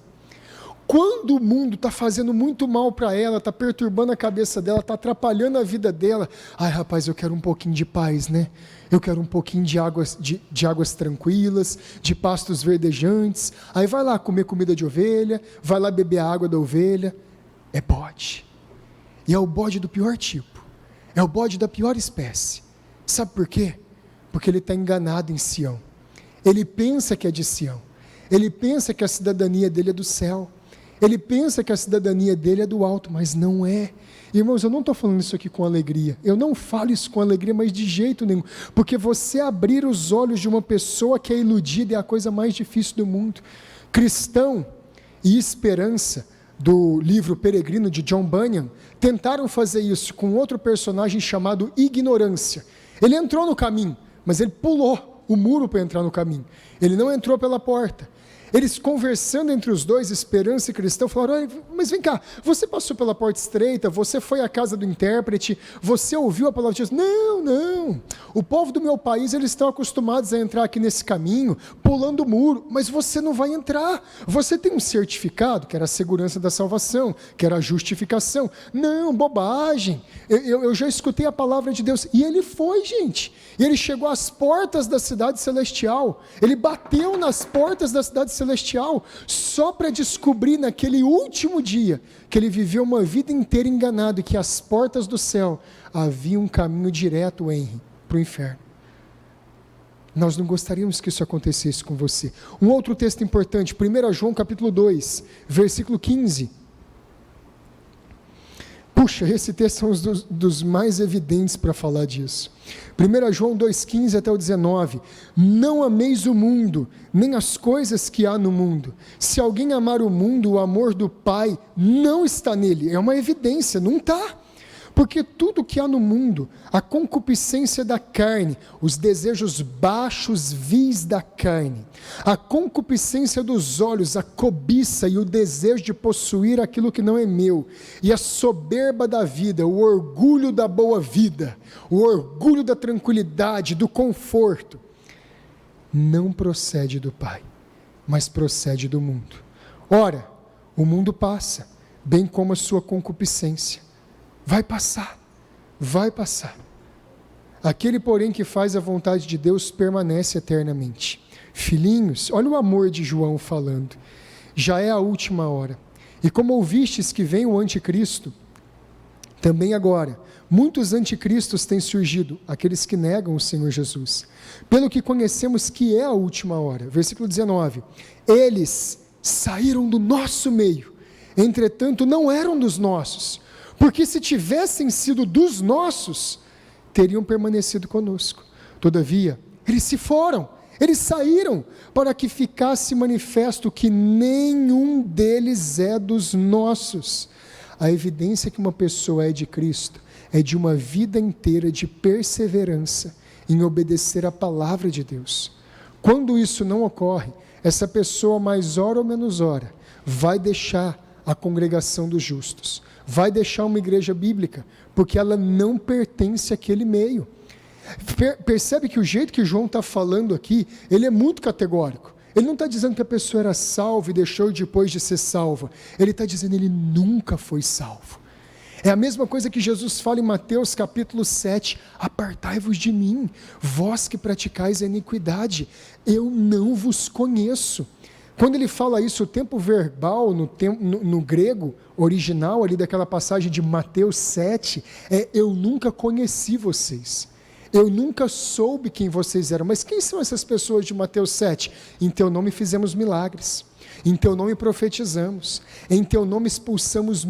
Quando o mundo está fazendo muito mal para ela, está perturbando a cabeça dela, está atrapalhando a vida dela, rapaz, eu quero um pouquinho de paz, né? Eu quero um pouquinho de águas tranquilas, de pastos verdejantes, aí vai lá comer comida de ovelha, vai lá beber a água da ovelha, é bode, e é o bode do pior tipo. É o bode da pior espécie. Sabe por quê? Porque ele está enganado em Sião. Ele pensa que é de Sião. Ele pensa que a cidadania dele é do céu. Ele pensa que a cidadania dele é do alto, mas não é. Irmãos, eu não estou falando isso aqui com alegria. Eu não falo isso com alegria, mas de jeito nenhum. Porque você abrir os olhos de uma pessoa que é iludida é a coisa mais difícil do mundo. Cristão e Esperança, do livro Peregrino, de John Bunyan, tentaram fazer isso com outro personagem chamado Ignorância. Ele entrou no caminho, mas ele pulou o muro para entrar no caminho. Ele não entrou pela porta. Eles conversando entre os dois, Esperança e Cristão, falaram, mas vem cá, você passou pela porta estreita, você foi à casa do intérprete, você ouviu a palavra de Deus? Não, o povo do meu país, eles estão acostumados a entrar aqui nesse caminho, pulando o muro, mas você não vai entrar. Você tem um certificado, que era a segurança da salvação, que era a justificação. Não, bobagem. Eu já escutei a palavra de Deus. E ele foi, gente. E ele chegou às portas da cidade celestial. Ele bateu nas portas da cidade celestial, só para descobrir naquele último dia, que ele viveu uma vida inteira enganado, e que às portas do céu havia um caminho direto, Henry, para o inferno. Nós não gostaríamos que isso acontecesse com você. Um outro texto importante, 1 João capítulo 2, versículo 15. Puxa, esse texto é um dos mais evidentes para falar disso. 1 João 2,15 até o 19. Não ameis o mundo, nem as coisas que há no mundo. Se alguém amar o mundo, o amor do Pai não está nele. É uma evidência, não está. Porque tudo que há no mundo, a concupiscência da carne, os desejos baixos, vis da carne, a concupiscência dos olhos, a cobiça e o desejo de possuir aquilo que não é meu, e a soberba da vida, o orgulho da boa vida, o orgulho da tranquilidade, do conforto, não procede do Pai, mas procede do mundo. Ora, o mundo passa, bem como a sua concupiscência. Vai passar, vai passar. Aquele, porém, que faz a vontade de Deus permanece eternamente. Filhinhos, olha o amor de João falando. Já é a última hora. E como ouvistes que vem o anticristo, também agora, muitos anticristos têm surgido, aqueles que negam o Senhor Jesus. Pelo que conhecemos que é a última hora. Versículo 19. Eles saíram do nosso meio, entretanto não eram dos nossos. Porque se tivessem sido dos nossos, teriam permanecido conosco. Todavia, eles se foram, eles saíram, para que ficasse manifesto que nenhum deles é dos nossos. A evidência que uma pessoa é de Cristo é de uma vida inteira de perseverança em obedecer a palavra de Deus. Quando isso não ocorre, essa pessoa, mais hora ou menos hora, vai deixar a congregação dos justos, vai deixar uma igreja bíblica, porque ela não pertence àquele meio. Percebe que o jeito que João está falando aqui, ele é muito categórico. Ele não está dizendo que a pessoa era salva e deixou depois de ser salva. Ele está dizendo que ele nunca foi salvo. É a mesma coisa que Jesus fala em Mateus capítulo 7, apartai-vos de mim, vós que praticais a iniquidade, eu não vos conheço. Quando ele fala isso, o tempo verbal no grego original ali daquela passagem de Mateus 7, eu nunca conheci vocês, eu nunca soube quem vocês eram. Mas quem são essas pessoas de Mateus 7? Em teu nome fizemos milagres, em teu nome profetizamos, em teu nome expulsamos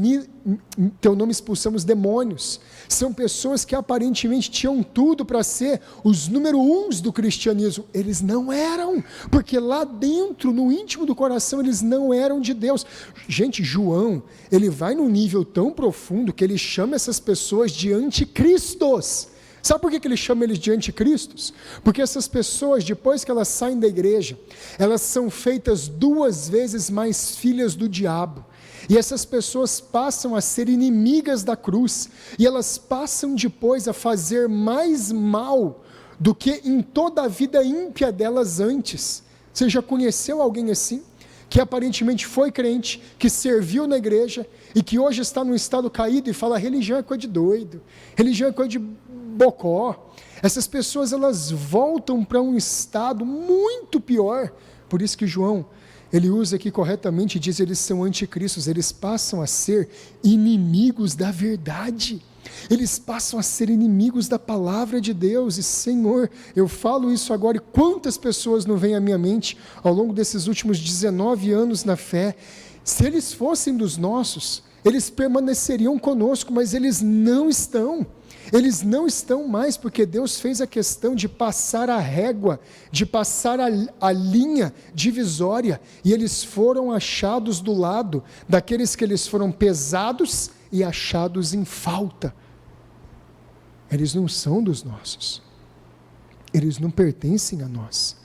demônios. São pessoas que aparentemente tinham tudo para ser os número 1 do cristianismo. Eles não eram, porque lá dentro, no íntimo do coração, eles não eram de Deus. Gente, João, ele vai num nível tão profundo que ele chama essas pessoas de anticristos. Sabe por que ele chama eles de anticristos? Porque essas pessoas, depois que elas saem da igreja, elas são feitas 2 vezes mais filhas do diabo. E essas pessoas passam a ser inimigas da cruz, e elas passam depois a fazer mais mal do que em toda a vida ímpia delas antes. Você já conheceu alguém assim? Que aparentemente foi crente, que serviu na igreja, e que hoje está num estado caído e fala, religião é coisa de doido, religião é coisa de bocó. Essas pessoas, elas voltam para um estado muito pior. Por isso que João, ele usa aqui corretamente e diz, eles são anticristos, eles passam a ser inimigos da verdade, eles passam a ser inimigos da palavra de Deus. E Senhor, eu falo isso agora, e quantas pessoas não vêm à minha mente, ao longo desses últimos 19 anos na fé, se eles fossem dos nossos, eles permaneceriam conosco, mas eles não estão. Eles não estão mais, porque Deus fez a questão de passar a régua, de passar a linha divisória, e eles foram achados do lado daqueles que eles foram pesados e achados em falta. Eles não são dos nossos, eles não pertencem a nós.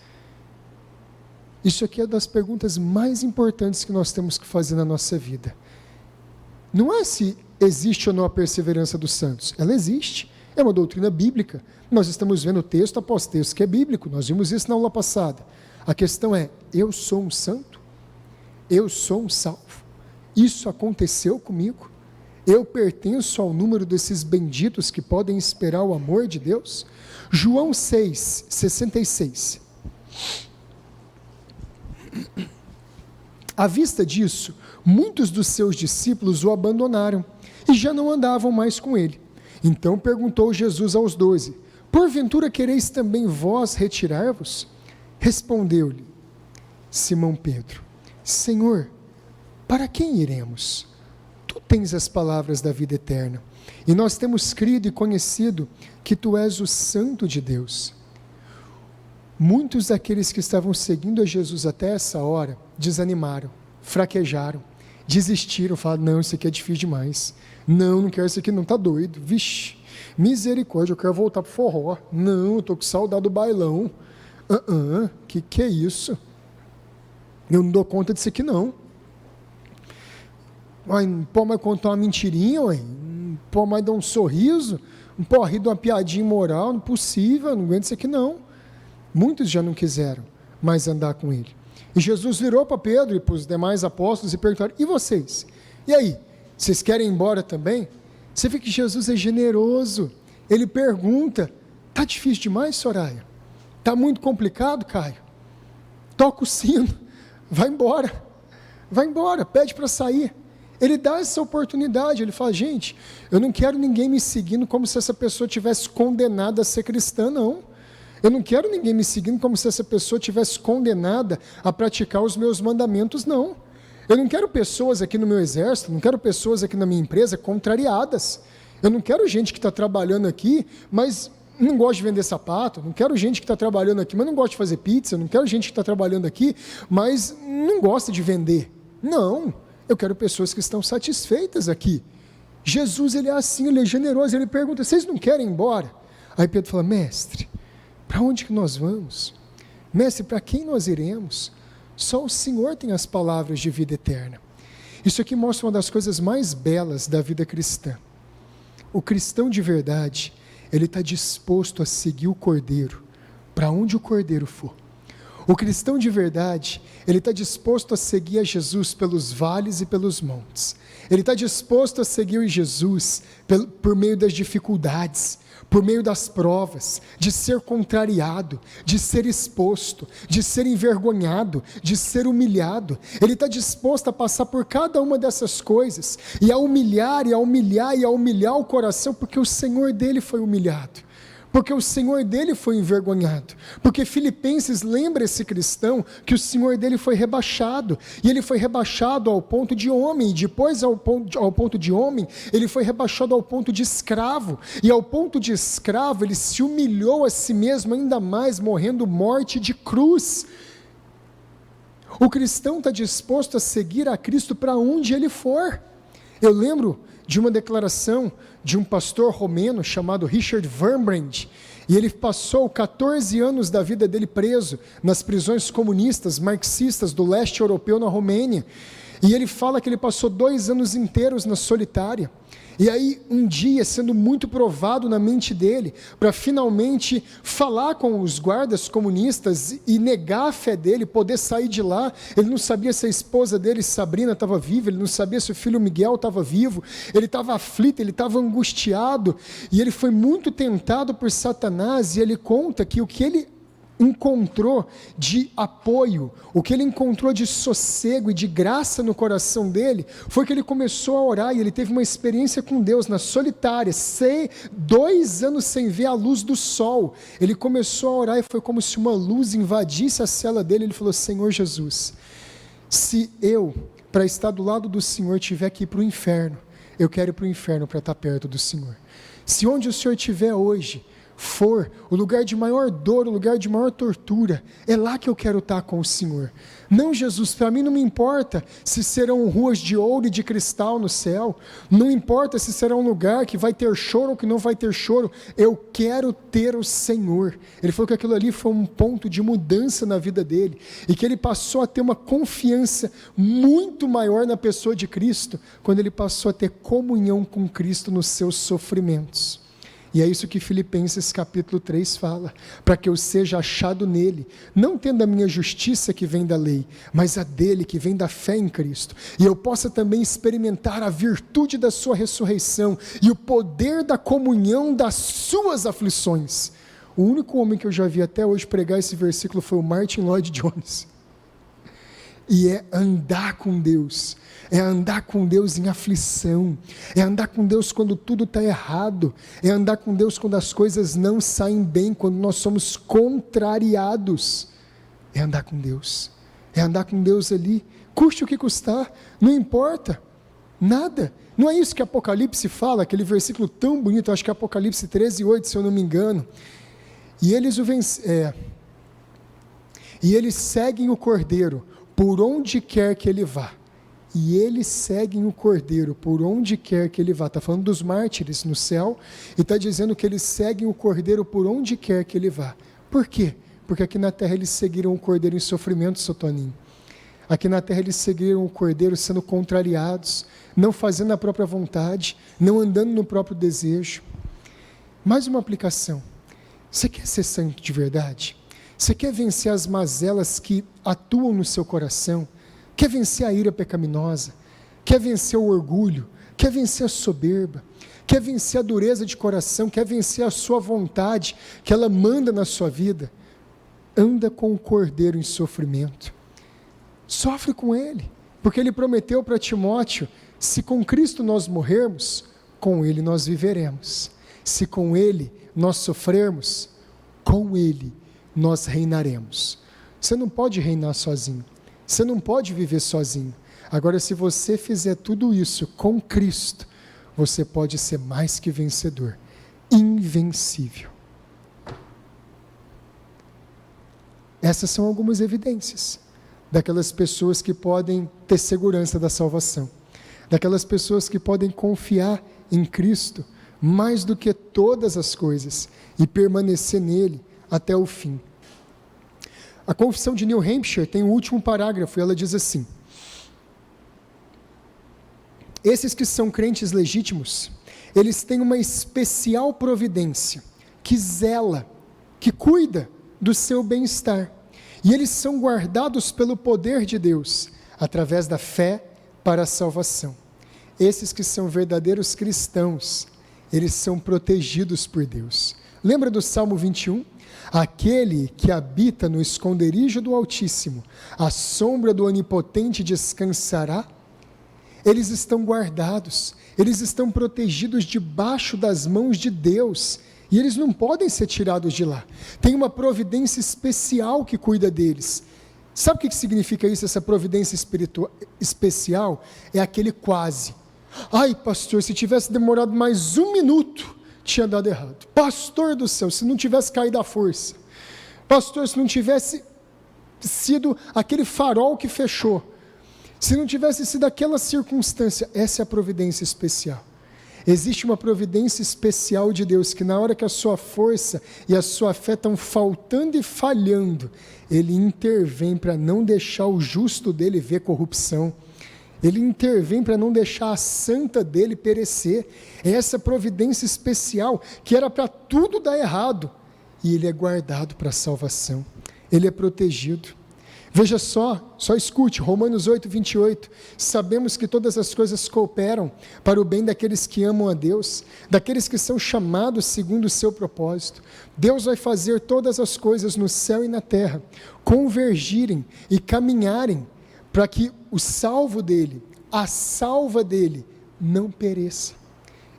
Isso aqui é das perguntas mais importantes que nós temos que fazer na nossa vida. Não é se existe ou não a perseverança dos santos, ela existe, É uma doutrina bíblica. Nós estamos vendo texto após texto que é bíblico. Nós vimos isso na aula passada. A questão é, eu sou um santo? Eu sou um salvo? Isso aconteceu comigo? Eu pertenço ao número desses benditos que podem esperar o amor de Deus? João 6, 66. À vista disso, muitos dos seus discípulos o abandonaram e já não andavam mais com ele. Então perguntou Jesus aos 12: porventura quereis também vós retirar-vos? Respondeu-lhe Simão Pedro: Senhor, para quem iremos? Tu tens as palavras da vida eterna, e nós temos crido e conhecido que tu és o Santo de Deus. Muitos daqueles que estavam seguindo a Jesus até essa hora desanimaram, fraquejaram, desistiram, falaram: não, isso aqui é difícil demais, não quero isso aqui, não, tá doido, vixe, misericórdia, eu quero voltar pro forró, não, eu estou com saudade do bailão, que é isso? Eu não dou conta disso aqui não. Não pode mais contar uma mentirinha, não pode mais dar um sorriso, não pode rir de uma piadinha imoral, não é possível, não aguento isso aqui não. Muitos já não quiseram mais andar com ele. E Jesus virou para Pedro e para os demais apóstolos e perguntaram: e vocês? E aí? Vocês querem ir embora também? Você vê que Jesus é generoso. Ele pergunta: está difícil demais, Soraya? Está muito complicado, Caio? Toca o sino, vai embora, pede para sair. Ele dá essa oportunidade, ele fala: gente, eu não quero ninguém me seguindo como se essa pessoa tivesse condenada a ser cristã, não. Eu não quero ninguém me seguindo como se essa pessoa tivesse condenada a praticar os meus mandamentos, não. Eu não quero pessoas aqui no meu exército, não quero pessoas aqui na minha empresa contrariadas. Eu não quero gente que está trabalhando aqui, mas não gosta de vender sapato. Não quero gente que está trabalhando aqui, mas não gosta de fazer pizza. Não quero gente que está trabalhando aqui, mas não gosta de vender. Não, eu quero pessoas que estão satisfeitas aqui. Jesus, ele é assim, ele é generoso. Ele pergunta: vocês não querem ir embora? Aí Pedro fala: mestre, para onde que nós vamos? Mestre, para quem nós iremos? Só o Senhor tem as palavras de vida eterna. Isso aqui mostra uma das coisas mais belas da vida cristã. O cristão de verdade, ele está disposto a seguir o Cordeiro, para onde o Cordeiro for. O cristão de verdade, ele está disposto a seguir a Jesus pelos vales e pelos montes. Ele está disposto a seguir o Jesus por meio das dificuldades, por meio das provas, de ser contrariado, de ser exposto, de ser envergonhado, de ser humilhado. Ele está disposto a passar por cada uma dessas coisas, e a humilhar, e a humilhar, e a humilhar o coração, porque o Senhor dele foi humilhado. Porque o Senhor dele foi envergonhado, porque Filipenses lembra esse cristão que o Senhor dele foi rebaixado, e ele foi rebaixado ao ponto de homem, e depois ao ponto de homem, ele foi rebaixado ao ponto de escravo, e ao ponto de escravo ele se humilhou a si mesmo ainda mais, morrendo morte de cruz. O cristão está disposto a seguir a Cristo para onde ele for. Eu lembro de uma declaração de um pastor romeno chamado Richard Wurmbrand, e ele passou 14 anos da vida dele preso nas prisões comunistas, marxistas do leste europeu na Romênia, e ele fala que ele passou 2 anos inteiros na solitária. E aí, um dia, sendo muito provado na mente dele, para finalmente falar com os guardas comunistas e negar a fé dele, poder sair de lá, ele não sabia se a esposa dele, Sabrina, estava viva, ele não sabia se o filho Miguel estava vivo, ele estava aflito, ele estava angustiado, e ele foi muito tentado por Satanás, e ele conta que o que ele encontrou de apoio, o que ele encontrou de sossego e de graça no coração dele, foi que ele começou a orar, e ele teve uma experiência com Deus na solitária, 2 anos sem ver a luz do sol. Ele começou a orar e foi como se uma luz invadisse a cela dele. Ele falou: Senhor Jesus, se eu, para estar do lado do Senhor, tiver que ir para o inferno, eu quero ir para o inferno para estar perto do Senhor. Se onde o Senhor estiver hoje for o lugar de maior dor, o lugar de maior tortura, é lá que eu quero estar com o Senhor. Não, Jesus, para mim não me importa se serão ruas de ouro e de cristal no céu, não importa se será um lugar que vai ter choro ou que não vai ter choro, eu quero ter o Senhor. Ele falou que aquilo ali foi um ponto de mudança na vida dele, e que ele passou a ter uma confiança muito maior na pessoa de Cristo, quando ele passou a ter comunhão com Cristo nos seus sofrimentos. E é isso que Filipenses capítulo 3 fala, para que eu seja achado nele, não tendo a minha justiça que vem da lei, mas a dele que vem da fé em Cristo, e eu possa também experimentar a virtude da sua ressurreição, e o poder da comunhão das suas aflições. O único homem que eu já vi até hoje pregar esse versículo foi o Martin Lloyd Jones. E é andar com Deus, é andar com Deus em aflição, é andar com Deus quando tudo está errado, é andar com Deus quando as coisas não saem bem, quando nós somos contrariados, é andar com Deus ali, custe o que custar, não importa, nada. Não é isso que Apocalipse fala, aquele versículo tão bonito, acho que é Apocalipse 13:8, se eu não me engano, e eles seguem o Cordeiro, por onde quer que ele vá, e eles seguem o Cordeiro, por onde quer que ele vá, está falando dos mártires no céu, e está dizendo que eles seguem o Cordeiro por onde quer que ele vá. Por quê? Porque aqui na terra eles seguiram o Cordeiro em sofrimento, Sotoninho. Aqui na terra eles seguiram o Cordeiro sendo contrariados, não fazendo a própria vontade, não andando no próprio desejo. Mais uma aplicação, você quer ser santo de verdade? Você quer vencer as mazelas que atuam no seu coração? Quer vencer a ira pecaminosa? Quer vencer o orgulho? Quer vencer a soberba? Quer vencer a dureza de coração? Quer vencer a sua vontade, que ela manda na sua vida? Anda com o Cordeiro em sofrimento. Sofre com ele, porque ele prometeu para Timóteo, se com Cristo nós morrermos, com ele nós viveremos. Se com ele nós sofrermos, com ele nós reinaremos. Você não pode reinar sozinho, você não pode viver sozinho. Agora, se você fizer tudo isso com Cristo, você pode ser mais que vencedor, invencível. Essas são algumas evidências daquelas pessoas que podem ter segurança da salvação, daquelas pessoas que podem confiar em Cristo mais do que todas as coisas e permanecer nele até o fim. A Confissão de New Hampshire tem o último parágrafo e ela diz assim: esses que são crentes legítimos, eles têm uma especial providência que zela, que cuida do seu bem-estar, e eles são guardados pelo poder de Deus, através da fé para a salvação. Esses que são verdadeiros cristãos, eles são protegidos por Deus. Lembra do Salmo 21? Aquele que habita no esconderijo do Altíssimo, à sombra do Onipotente descansará. Eles estão guardados, eles estão protegidos debaixo das mãos de Deus, e eles não podem ser tirados de lá. Tem uma providência especial que cuida deles. Sabe o que significa isso, essa providência especial? É aquele quase. Ai, pastor, se tivesse demorado mais um minuto, tinha dado errado. Pastor do céu, se não tivesse caído a força. Pastor, se não tivesse sido aquele farol que fechou. Se não tivesse sido aquela circunstância. Essa é a providência especial. Existe uma providência especial de Deus, que na hora que a sua força e a sua fé estão faltando e falhando, Ele intervém para não deixar o justo dele ver corrupção. Ele intervém para não deixar a santa dele perecer. É essa providência especial que era para tudo dar errado. E ele é guardado para a salvação. Ele é protegido. Veja só escute, Romanos 8:28. Sabemos que todas as coisas cooperam para o bem daqueles que amam a Deus, daqueles que são chamados segundo o seu propósito. Deus vai fazer todas as coisas no céu e na terra convergirem e caminharem para que o salvo dele, a salva dele, não pereça.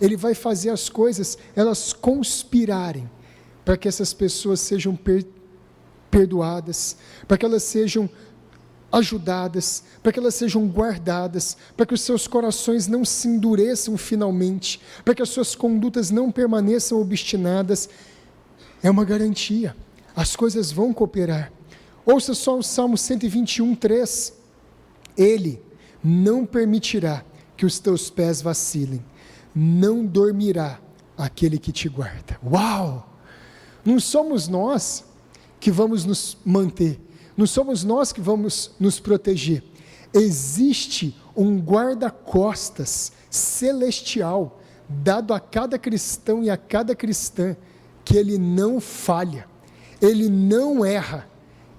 Ele vai fazer as coisas, elas conspirarem, para que essas pessoas sejam perdoadas, para que elas sejam ajudadas, para que elas sejam guardadas, para que os seus corações não se endureçam finalmente, para que as suas condutas não permaneçam obstinadas. É uma garantia, as coisas vão cooperar. Ouça só o Salmo 121:3. Ele não permitirá que os teus pés vacilem, não dormirá aquele que te guarda. Uau! Não somos nós que vamos nos manter, não somos nós que vamos nos proteger. Existe um guarda-costas celestial dado a cada cristão e a cada cristã que ele não falha, ele não erra,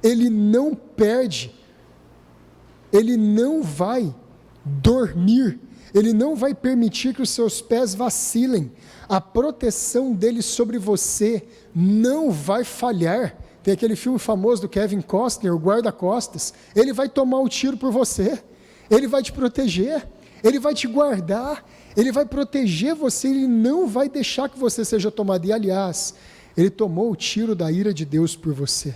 ele não perde, ele não vai dormir, ele não vai permitir que os seus pés vacilem, a proteção dele sobre você não vai falhar. Tem aquele filme famoso do Kevin Costner, o guarda-costas, ele vai tomar o tiro por você, ele vai te proteger, ele vai te guardar, ele vai proteger você, ele não vai deixar que você seja tomado. E aliás, ele tomou o tiro da ira de Deus por você,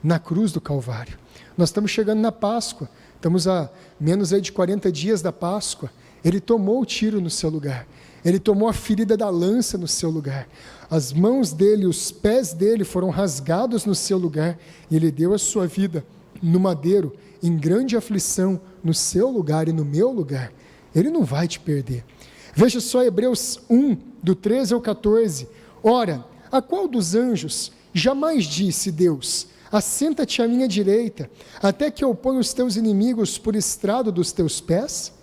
na cruz do Calvário. Nós estamos chegando na Páscoa, estamos a menos aí de 40 dias da Páscoa. Ele tomou o tiro no seu lugar, ele tomou a ferida da lança no seu lugar, as mãos dele, os pés dele foram rasgados no seu lugar, e ele deu a sua vida no madeiro, em grande aflição, no seu lugar e no meu lugar. Ele não vai te perder. Veja só Hebreus 1, do 13 ao 14. Ora, a qual dos anjos jamais disse Deus: assenta-te à minha direita, até que eu ponha os teus inimigos por estrado dos teus pés?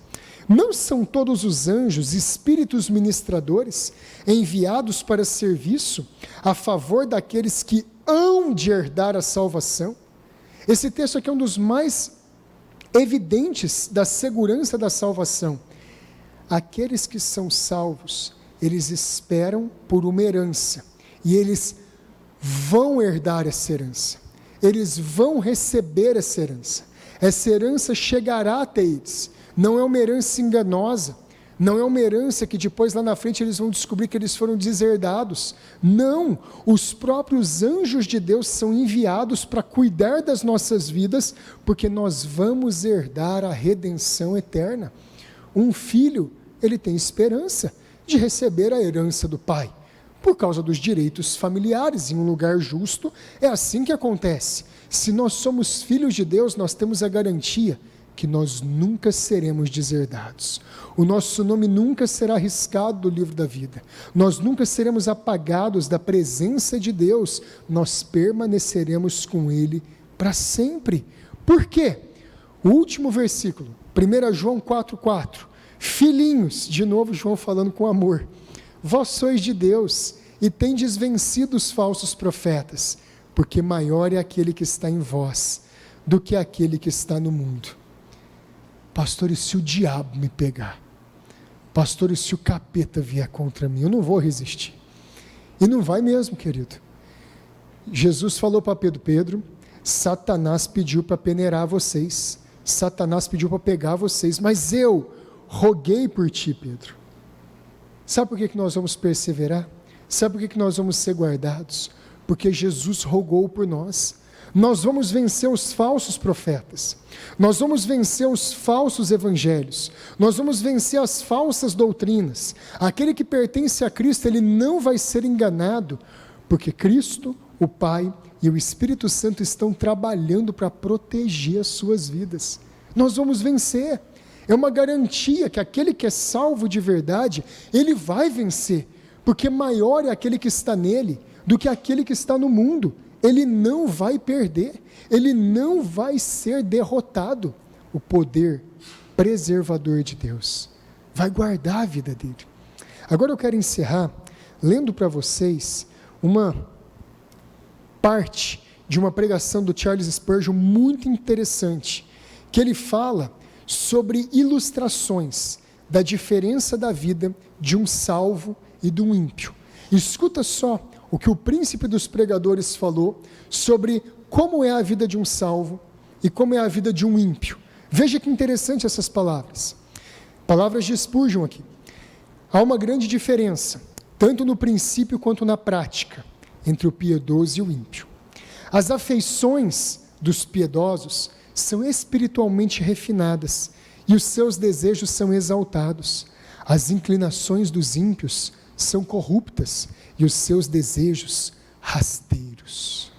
Não são todos os anjos espíritos ministradores, enviados para serviço a favor daqueles que hão de herdar a salvação? Esse texto aqui é um dos mais evidentes da segurança da salvação. Aqueles que são salvos, eles esperam por uma herança, e eles vão herdar essa herança, eles vão receber essa herança chegará até eles. Não é uma herança enganosa, não é uma herança que depois lá na frente eles vão descobrir que eles foram deserdados. Não, os próprios anjos de Deus são enviados para cuidar das nossas vidas, porque nós vamos herdar a redenção eterna. Um filho, ele tem esperança de receber a herança do pai, por causa dos direitos familiares, em um lugar justo. É assim que acontece. Se nós somos filhos de Deus, nós temos a garantia que nós nunca seremos deserdados. O nosso nome nunca será riscado do livro da vida. Nós nunca seremos apagados da presença de Deus. Nós permaneceremos com Ele para sempre. Por quê? O último versículo, 1 João 4,4. Filhinhos, de novo João falando com amor, vós sois de Deus e tendes vencido os falsos profetas, porque maior é aquele que está em vós do que aquele que está no mundo. Pastor, e se o diabo me pegar? Pastor, e se o capeta vier contra mim? Eu não vou resistir. E não vai mesmo, querido. Jesus falou para Pedro, Satanás pediu para peneirar vocês, Satanás pediu para pegar vocês, mas eu roguei por ti, Pedro. Sabe por que nós vamos perseverar? Sabe por que nós vamos ser guardados? Porque Jesus rogou por nós. Nós vamos vencer os falsos profetas, nós vamos vencer os falsos evangelhos, nós vamos vencer as falsas doutrinas. Aquele que pertence a Cristo, ele não vai ser enganado, porque Cristo, o Pai e o Espírito Santo estão trabalhando para proteger as suas vidas. Nós vamos vencer, é uma garantia que aquele que é salvo de verdade, ele vai vencer, porque maior é aquele que está nele do que aquele que está no mundo. Ele não vai perder, ele não vai ser derrotado. O poder preservador de Deus vai guardar a vida dele. Agora eu quero encerrar lendo para vocês uma parte de uma pregação do Charles Spurgeon muito interessante, que ele fala sobre ilustrações da diferença da vida de um salvo e de um ímpio. Escuta só o que o príncipe dos pregadores falou sobre como é a vida de um salvo e como é a vida de um ímpio. Veja que interessante essas palavras. Palavras de Spurgeon aqui. Há uma grande diferença, tanto no princípio quanto na prática, entre o piedoso e o ímpio. As afeições dos piedosos são espiritualmente refinadas e os seus desejos são exaltados. As inclinações dos ímpios são corruptas e os seus desejos rasteiros.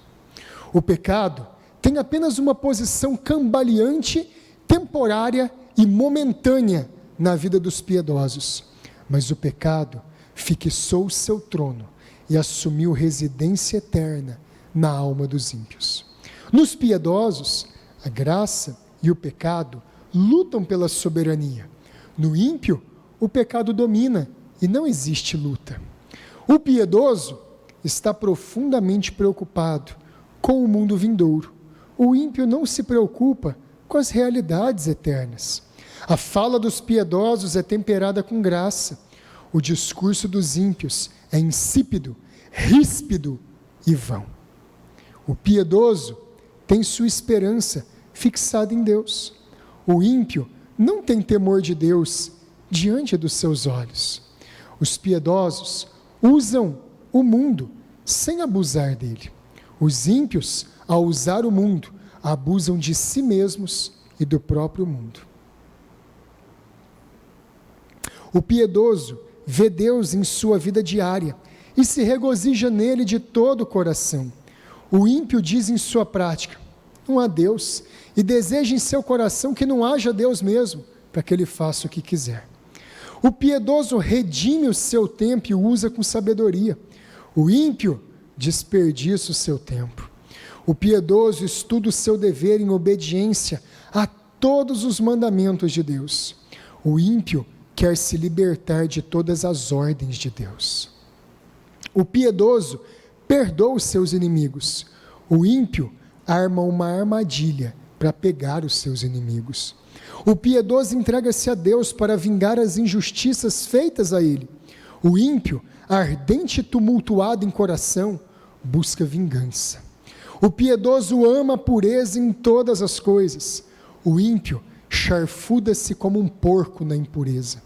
O pecado tem apenas uma posição cambaleante, temporária e momentânea na vida dos piedosos, mas o pecado fixou seu trono e assumiu residência eterna na alma dos ímpios. Nos piedosos, a graça e o pecado lutam pela soberania. No ímpio, o pecado domina e não existe luta. O piedoso está profundamente preocupado com o mundo vindouro. O ímpio não se preocupa com as realidades eternas. A fala dos piedosos é temperada com graça. O discurso dos ímpios é insípido, ríspido e vão. O piedoso tem sua esperança fixada em Deus. O ímpio não tem temor de Deus diante dos seus olhos. Os piedosos usam o mundo sem abusar dele. Os ímpios, ao usar o mundo, abusam de si mesmos e do próprio mundo. O piedoso vê Deus em sua vida diária e se regozija nele de todo o coração. O ímpio diz em sua prática: não há Deus, e deseja em seu coração que não haja Deus mesmo, para que ele faça o que quiser. O piedoso redime o seu tempo e o usa com sabedoria. O ímpio desperdiça o seu tempo. O piedoso estuda o seu dever em obediência a todos os mandamentos de Deus. O ímpio quer se libertar de todas as ordens de Deus. O piedoso perdoa os seus inimigos. O ímpio arma uma armadilha para pegar os seus inimigos. O piedoso entrega-se a Deus para vingar as injustiças feitas a ele. O ímpio, ardente e tumultuado em coração, busca vingança. O piedoso ama a pureza em todas as coisas. O ímpio charfuda-se como um porco na impureza.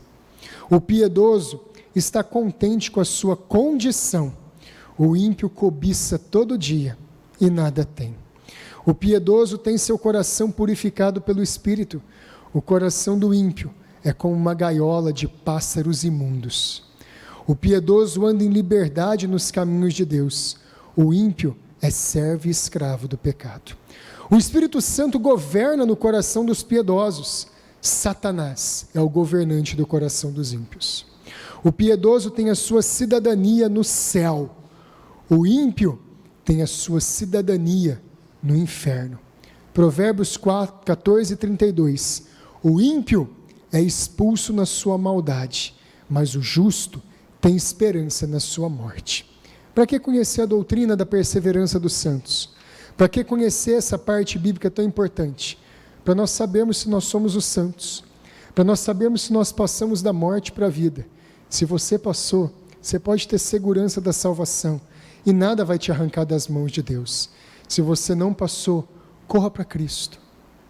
O piedoso está contente com a sua condição. O ímpio cobiça todo dia e nada tem. O piedoso tem seu coração purificado pelo Espírito. O coração do ímpio é como uma gaiola de pássaros imundos. O piedoso anda em liberdade nos caminhos de Deus. O ímpio é servo e escravo do pecado. O Espírito Santo governa no coração dos piedosos. Satanás é o governante do coração dos ímpios. O piedoso tem a sua cidadania no céu. O ímpio tem a sua cidadania no inferno. Provérbios 14:32. O ímpio é expulso na sua maldade, mas o justo tem esperança na sua morte. Para que conhecer a doutrina da perseverança dos santos? Para que conhecer essa parte bíblica tão importante? Para nós sabermos se nós somos os santos. Para nós sabermos se nós passamos da morte para a vida. Se você passou, você pode ter segurança da salvação e nada vai te arrancar das mãos de Deus. Se você não passou, corra para Cristo.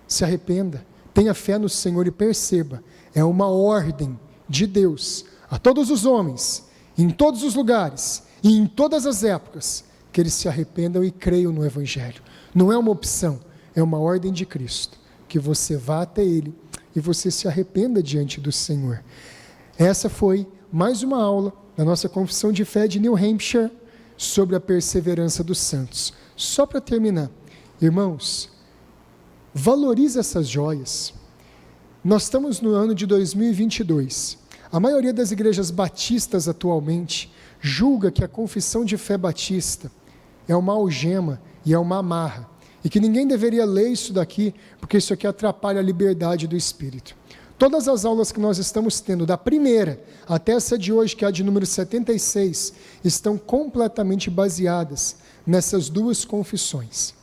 Se arrependa, tenha fé no Senhor e perceba, é uma ordem de Deus a todos os homens, em todos os lugares e em todas as épocas, que eles se arrependam e creiam no Evangelho. Não é uma opção, é uma ordem de Cristo, que você vá até Ele e você se arrependa diante do Senhor. Essa foi mais uma aula da nossa confissão de fé de New Hampshire sobre a perseverança dos santos. Só para terminar, irmãos, valorize essas joias. Nós estamos no ano de 2022. A maioria das igrejas batistas atualmente julga que a confissão de fé batista é uma algema e é uma amarra, e que ninguém deveria ler isso daqui, porque isso aqui atrapalha a liberdade do Espírito. Todas as aulas que nós estamos tendo, da primeira até essa de hoje, que é a de número 76, estão completamente baseadas nessas duas confissões.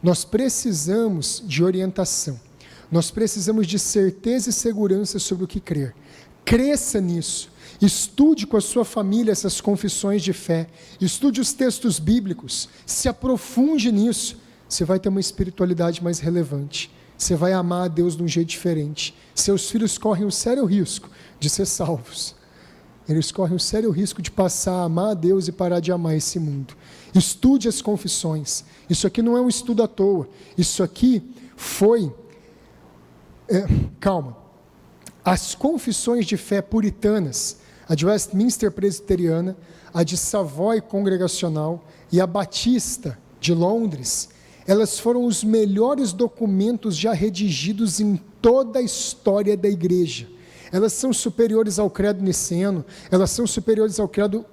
Nós precisamos de orientação, nós precisamos de certeza e segurança sobre o que crer. Cresça nisso, estude com a sua família essas confissões de fé, estude os textos bíblicos, se aprofunde nisso, você vai ter uma espiritualidade mais relevante, você vai amar a Deus de um jeito diferente, seus filhos correm um sério risco de ser salvos, eles correm um sério risco de passar a amar a Deus e parar de amar esse mundo. Estude as confissões, isso aqui não é um estudo à toa, isso aqui foi, as confissões de fé puritanas, a de Westminster Presbiteriana, a de Savoy Congregacional e a Batista de Londres, elas foram os melhores documentos já redigidos em toda a história da igreja. Elas são superiores ao credo niceno, elas são superiores ao credo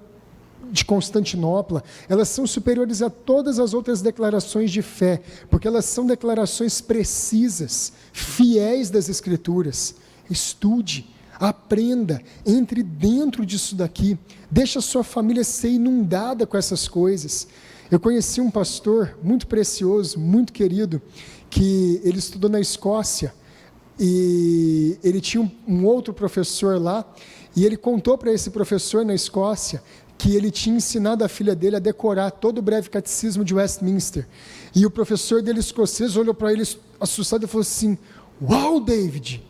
de Constantinopla, elas são superiores a todas as outras declarações de fé, porque elas são declarações precisas, fiéis das Escrituras. Estude, Aprenda, entre dentro disso daqui, deixa a sua família ser inundada com essas coisas. Eu conheci um pastor muito precioso, muito querido, que ele estudou na Escócia, e ele tinha um outro professor lá, e ele contou para esse professor na Escócia que ele tinha ensinado a filha dele a decorar todo o breve catecismo de Westminster. E o professor dele escocês olhou para ele assustado e falou assim: "Uau, David,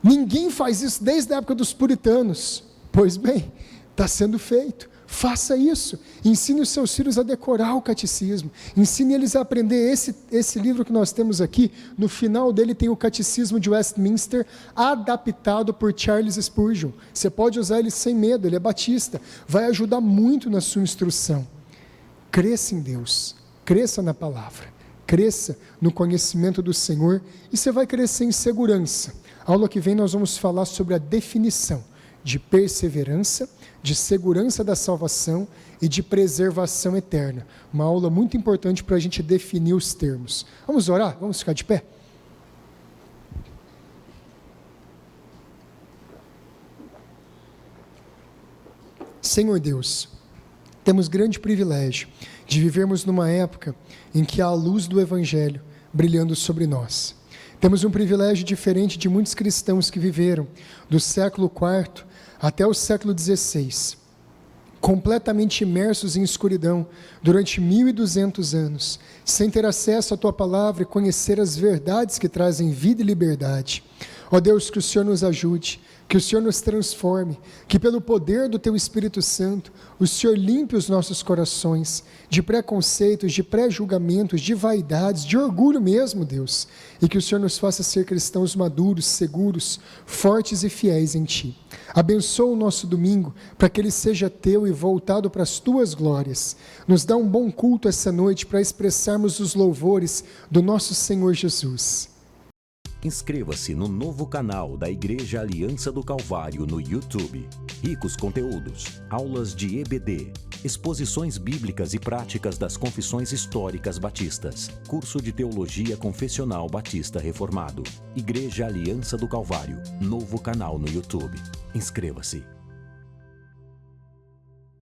ninguém faz isso desde a época dos puritanos." Pois bem, está sendo feito. Faça isso. Ensine os seus filhos a decorar o catecismo. Ensine eles a aprender esse livro que nós temos aqui. No final dele tem o Catecismo de Westminster, adaptado por Charles Spurgeon. Você pode usar ele sem medo, ele é batista. Vai ajudar muito na sua instrução. Cresça em Deus. Cresça na palavra. Cresça no conhecimento do Senhor. E você vai crescer em segurança. Aula que vem nós vamos falar sobre a definição de perseverança, de segurança da salvação e de preservação eterna. Uma aula muito importante para a gente definir os termos. Vamos orar? Vamos ficar de pé? Senhor Deus, temos grande privilégio de vivermos numa época em que há a luz do Evangelho brilhando sobre nós. Temos um privilégio diferente de muitos cristãos que viveram do século IV até o século XVI, completamente imersos em escuridão durante 1200 anos, sem ter acesso à Tua Palavra e conhecer as verdades que trazem vida e liberdade. Ó Deus, que o Senhor nos ajude, que o Senhor nos transforme, que pelo poder do Teu Espírito Santo, o Senhor limpe os nossos corações de preconceitos, de pré-julgamentos, de vaidades, de orgulho mesmo, Deus, e que o Senhor nos faça ser cristãos maduros, seguros, fortes e fiéis em Ti. Abençoa o nosso domingo, para que ele seja Teu e voltado para as Tuas glórias. Nos dá um bom culto essa noite para expressarmos os louvores do nosso Senhor Jesus. Inscreva-se no novo canal da Igreja Aliança do Calvário no YouTube. Ricos conteúdos, aulas de EBD, exposições bíblicas e práticas das confissões históricas batistas, curso de Teologia Confessional Batista Reformado. Igreja Aliança do Calvário, novo canal no YouTube. Inscreva-se.